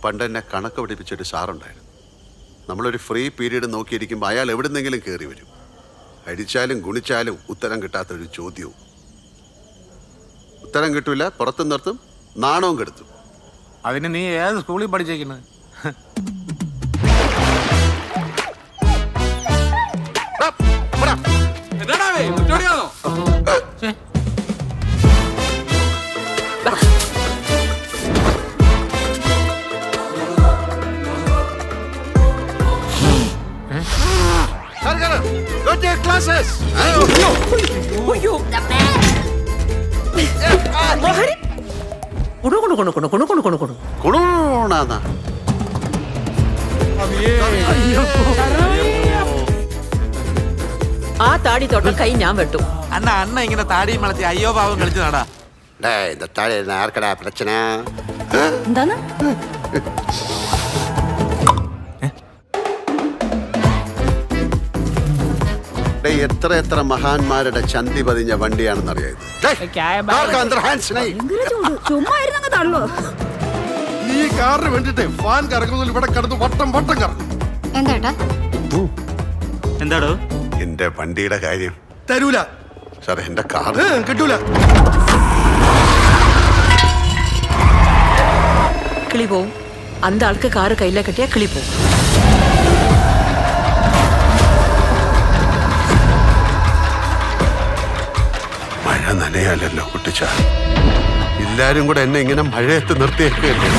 പണ്ട് എന്നെ കണക്ക് പഠിപ്പിച്ചൊരു സാറുണ്ടായിരുന്നു. നമ്മളൊരു ഫ്രീ പീരീഡ് നോക്കിയിരിക്കുമ്പോൾ അയാൾ എവിടുന്നെങ്കിലും കയറി വരും. അടിച്ചാലും ഗുണിച്ചാലും ഉത്തരം കിട്ടാത്തൊരു ചോദ്യവും. ഉത്തരം കിട്ടൂല, പുറത്തു നിർത്തും, നാണവും കെടുത്തും. അതിന് നീ ഏത് സ്കൂളിൽ പഠിച്ചേക്കുന്നത്? ആ താടി തൊട്ട കൈ ഞാൻ വെട്ടും. അണ്ണ ഇങ്ങനെ താടിയും വളർത്തി അയ്യോ പാവം കളിച്ചു നടാ. ആർക്കടാ പ്രശ്ന? എന്താണ് എത്ര എത്ര മഹാന്മാരുടെ ചന്തി പതിഞ്ഞ വണ്ടിയാണെന്നറിയാം. ഈ കാറിന് വേണ്ടിട്ട് ഫാൻ കറങ്ങുന്നതിൽ ഇവിടെ കിടന്ന് വട്ടം വട്ടം കറങ്ങും. എന്താടോ എന്റെ വണ്ടിയുടെ കാര്യം? തരൂല സാർ, എന്റെ കാർ കിട്ടൂല. കിളി പോവും. അന്ത ആൾക്ക് കാറ് കയ്യിലെ കെട്ടിയാ കിളി പോവും. മഴ നനയാലല്ലോ കുട്ടിച്ച. എല്ലാരും കൂടെ എന്നെ ഇങ്ങനെ മഴയത്ത് നിർത്തിയേക്കല്ലേ.